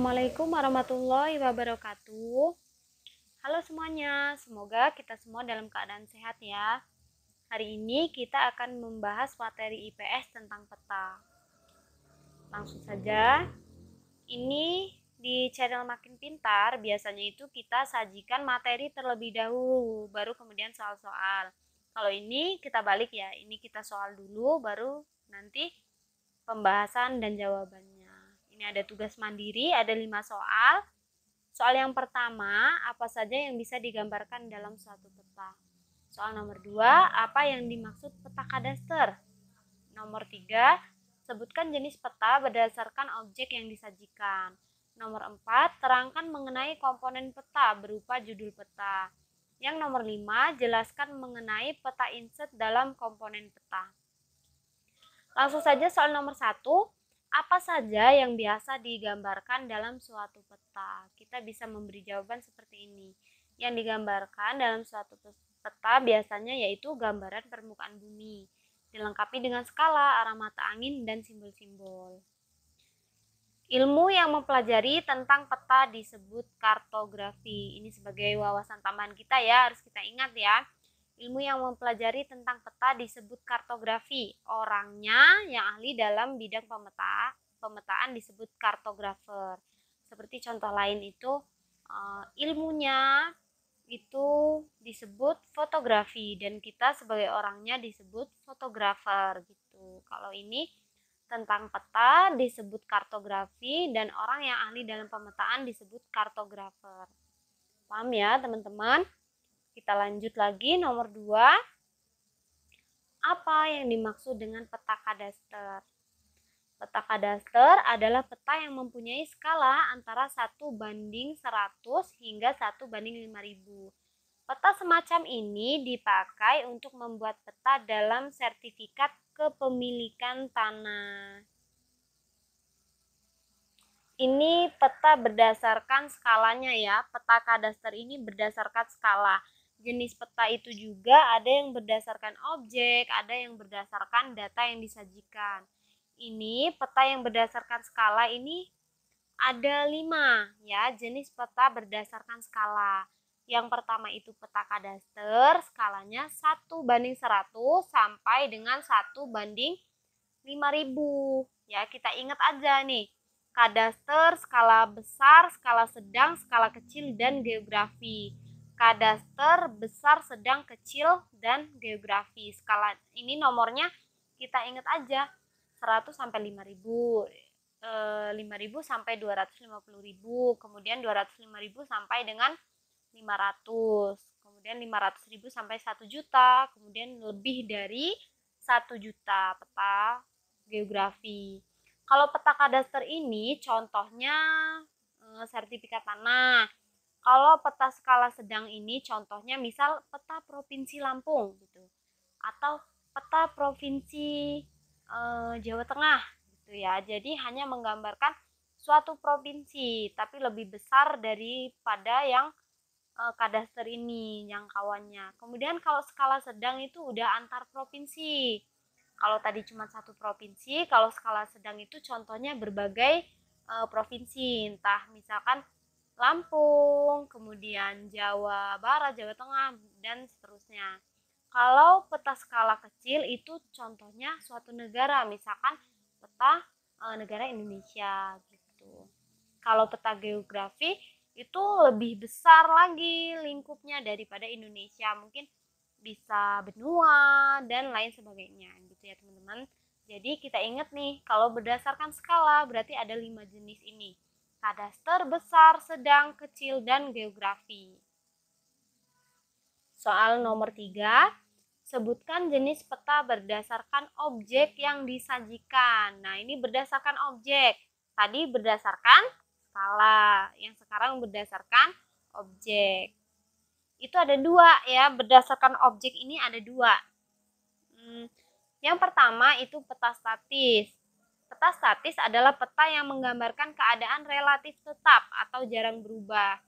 Assalamualaikum warahmatullahi wabarakatuh. Halo semuanya, semoga kita semua dalam keadaan sehat ya. Hari ini kita akan membahas materi IPS tentang peta. Langsung saja, ini di channel Makin Pintar biasanya itu kita sajikan materi terlebih dahulu, baru kemudian soal-soal. Kalau ini kita balik ya, ini kita soal dulu, baru nanti pembahasan dan jawabannya. Ini ada tugas mandiri, ada 5 soal. Soal yang pertama, apa saja yang bisa digambarkan dalam suatu peta? Soal nomor 2, apa yang dimaksud peta kadaster? Nomor 3, sebutkan jenis peta berdasarkan objek yang disajikan. Nomor 4, terangkan mengenai komponen peta berupa judul peta. Yang nomor 5, jelaskan mengenai peta inset dalam komponen peta. Langsung saja soal nomor 1, apa saja yang biasa digambarkan dalam suatu peta? Kita bisa memberi jawaban seperti ini. Yang digambarkan dalam suatu peta biasanya yaitu gambaran permukaan bumi, dilengkapi dengan skala, arah mata angin, dan simbol-simbol. Ilmu yang mempelajari tentang peta disebut kartografi. Ini sebagai wawasan tambahan kita ya, harus kita ingat ya. Ilmu yang mempelajari tentang peta disebut kartografi. Orangnya yang ahli dalam bidang pemetaan disebut kartografer. Seperti contoh lain itu ilmunya itu disebut fotografi dan kita sebagai orangnya disebut fotografer gitu. Kalau ini tentang peta disebut kartografi dan orang yang ahli dalam pemetaan disebut kartografer. Paham ya teman-teman? Kita lanjut lagi nomor 2. Apa yang dimaksud dengan peta kadaster? Peta kadaster adalah peta yang mempunyai skala antara 1:100 hingga 1:5000. Peta semacam ini dipakai untuk membuat peta dalam sertifikat kepemilikan tanah. Ini peta berdasarkan skalanya ya. Peta kadaster ini berdasarkan skala. Jenis peta itu juga ada yang berdasarkan objek, ada yang berdasarkan data yang disajikan. Ini peta yang berdasarkan skala ini ada 5 ya, jenis peta berdasarkan skala. Yang pertama itu peta kadaster, skalanya 1:100 sampai dengan 1:5000. Ya, kita ingat aja nih. Kadaster, skala besar, skala sedang, skala kecil, dan geografi. Kadaster besar, sedang, kecil, dan geografi. Skala ini nomornya kita ingat aja 100 sampai 5000, 5000 sampai 250.000, kemudian 205.000 sampai dengan 500, kemudian 500.000 sampai 1 juta, kemudian lebih dari 1 juta peta geografi. Kalau peta kadaster ini contohnya sertifikat tanah. Kalau peta skala sedang ini contohnya misal peta Provinsi Lampung gitu. Atau peta Provinsi Jawa Tengah gitu ya. Jadi hanya menggambarkan suatu provinsi tapi lebih besar daripada yang kadaster ini jangkauannya. Kemudian kalau skala sedang itu udah antar provinsi. Kalau tadi cuma satu provinsi, kalau skala sedang itu contohnya berbagai provinsi, entah misalkan Lampung, kemudian Jawa Barat, Jawa Tengah, dan seterusnya. Kalau peta skala kecil itu contohnya suatu negara, misalkan peta negara Indonesia gitu. Kalau peta geografi itu lebih besar lagi lingkupnya daripada Indonesia, mungkin bisa benua dan lain sebagainya gitu ya teman-teman. Jadi kita ingat nih, kalau berdasarkan skala berarti ada 5 jenis ini. Kadaster, besar, sedang, kecil, dan geografi. Soal nomor 3, sebutkan jenis peta berdasarkan objek yang disajikan. Nah, ini berdasarkan objek. Tadi berdasarkan skala, yang sekarang berdasarkan objek. Itu ada 2 ya, berdasarkan objek ini ada 2. Yang pertama itu peta statis. Peta statis adalah peta yang menggambarkan keadaan relatif tetap atau jarang berubah.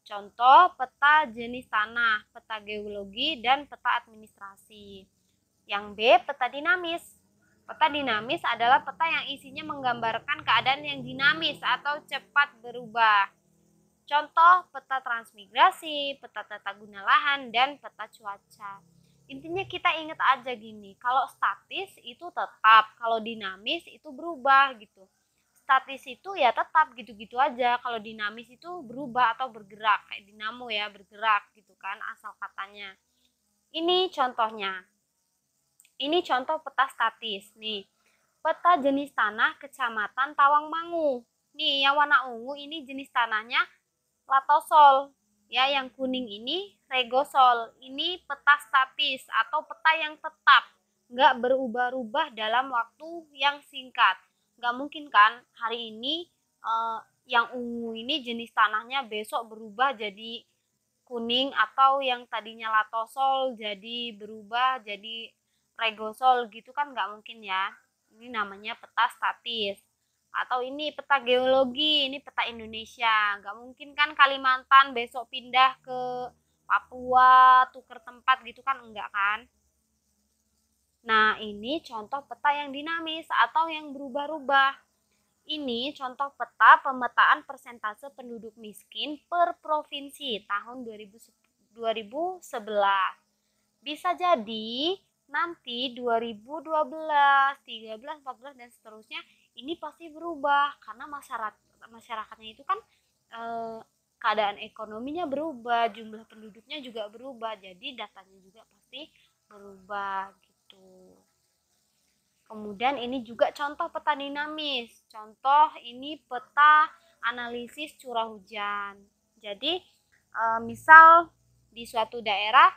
Contoh peta jenis tanah, peta geologi, dan peta administrasi. Yang B, peta dinamis. Peta dinamis adalah peta yang isinya menggambarkan keadaan yang dinamis atau cepat berubah. Contoh peta transmigrasi, peta tata guna lahan, dan peta cuaca. Intinya kita ingat aja gini, kalau statis itu tetap, kalau dinamis itu berubah gitu. Statis itu ya tetap gitu-gitu aja, kalau dinamis itu berubah atau bergerak, kayak dinamo ya, bergerak gitu kan asal katanya. Ini contohnya. Ini contoh peta statis nih. Peta jenis tanah Kecamatan Tawangmangu. Nih, yang warna ungu ini jenis tanahnya latosol. Ya, yang kuning ini regosol. Ini peta statis atau peta yang tetap, nggak berubah-ubah dalam waktu yang singkat. Nggak mungkin kan hari ini yang ungu ini jenis tanahnya besok berubah jadi kuning, atau yang tadinya latosol jadi berubah jadi regosol gitu kan nggak mungkin ya. Ini namanya peta statis. Atau ini peta geologi, ini peta Indonesia. Nggak mungkin kan Kalimantan besok pindah ke Papua, tuker tempat gitu kan, enggak kan. Nah, ini contoh peta yang dinamis atau yang berubah-ubah. Ini contoh peta pemetaan persentase penduduk miskin per provinsi tahun 2011. Bisa jadi nanti 2012, 13, 14 dan seterusnya ini pasti berubah karena masyarakatnya itu kan keadaan ekonominya berubah, jumlah penduduknya juga berubah, jadi datanya juga pasti berubah gitu. Kemudian ini juga contoh peta dinamis. Contoh ini peta analisis curah hujan. Jadi misal di suatu daerah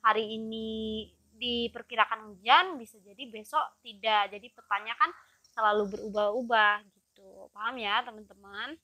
hari ini diperkirakan hujan, bisa jadi besok tidak. Jadi petanya kan selalu berubah-ubah gitu. Paham ya teman-teman?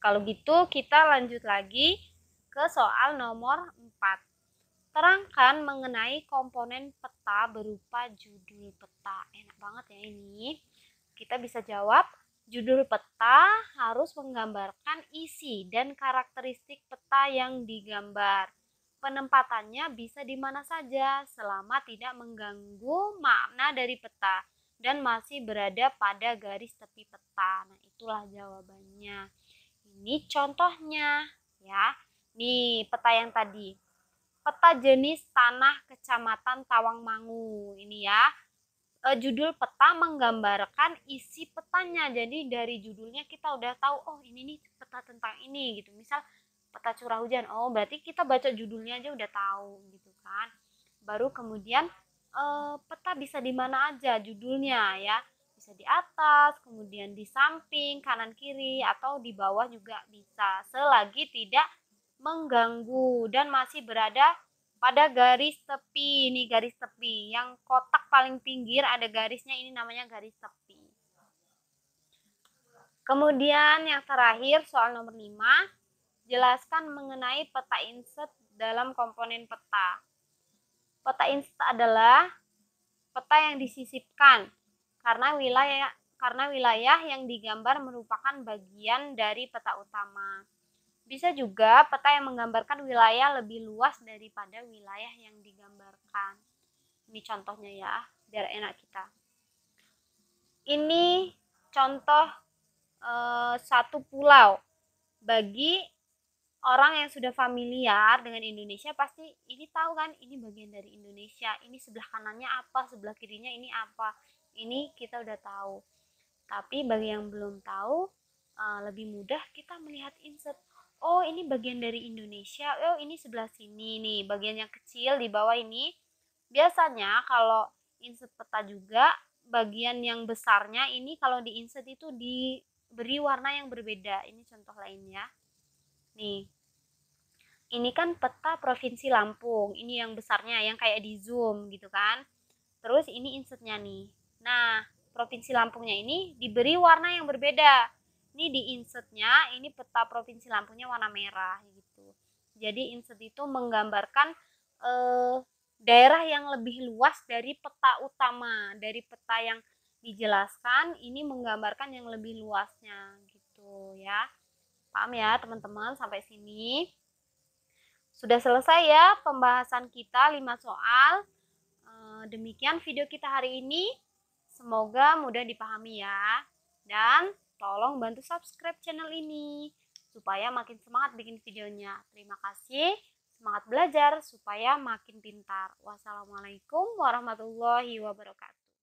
Kalau gitu kita lanjut lagi ke soal nomor 4. Terangkan mengenai komponen peta berupa judul peta. Enak banget ya ini. Kita bisa jawab, judul peta harus menggambarkan isi dan karakteristik peta yang digambar. Penempatannya bisa di mana saja selama tidak mengganggu makna dari peta dan masih berada pada garis tepi peta. Nah, itulah jawabannya. Ini contohnya ya. Nih, peta yang tadi. Peta jenis tanah Kecamatan Tawangmangu ini ya. Judul peta menggambarkan isi petanya. Jadi dari judulnya kita udah tahu, oh ini nih peta tentang ini gitu. Misal peta curah hujan, oh berarti kita baca judulnya aja udah tahu gitu kan. Baru kemudian peta bisa di mana aja judulnya ya. Bisa di atas, kemudian di samping, kanan kiri, atau di bawah juga bisa. Selagi tidak mengganggu dan masih berada pada garis tepi. Ini garis tepi yang kotak paling pinggir ada garisnya, ini namanya garis tepi. Kemudian yang terakhir soal nomor 5, jelaskan mengenai peta inset dalam komponen peta. Peta inset adalah peta yang disisipkan karena wilayah yang digambar merupakan bagian dari peta utama. Bisa juga peta yang menggambarkan wilayah lebih luas daripada wilayah yang digambarkan. Ini contohnya ya, biar enak kita. Ini contoh satu pulau. Bagi orang yang sudah familiar dengan Indonesia pasti ini tahu kan, ini bagian dari Indonesia, ini sebelah kanannya apa, sebelah kirinya ini apa. Ini kita udah tahu. Tapi bagi yang belum tahu, lebih mudah kita melihat insert. Oh, ini bagian dari Indonesia. Oh, ini sebelah sini nih, bagian yang kecil di bawah ini. Biasanya kalau insert peta juga, bagian yang besarnya ini kalau di insert itu diberi warna yang berbeda. Ini contoh lainnya. Nih. Ini kan peta Provinsi Lampung. Ini yang besarnya, yang kayak di zoom gitu kan. Terus ini insertnya nih. Nah, Provinsi Lampungnya ini diberi warna yang berbeda. Ini di insertnya, ini peta Provinsi Lampungnya warna merah gitu. Jadi insert itu menggambarkan daerah yang lebih luas dari peta utama. Dari peta yang dijelaskan, ini menggambarkan yang lebih luasnya gitu ya. Paham ya teman-teman sampai sini? Sudah selesai ya pembahasan kita 5 soal. Demikian video kita hari ini. Semoga mudah dipahami ya. Dan tolong bantu subscribe channel ini supaya makin semangat bikin videonya. Terima kasih. Semangat belajar supaya makin pintar. Wassalamualaikum warahmatullahi wabarakatuh.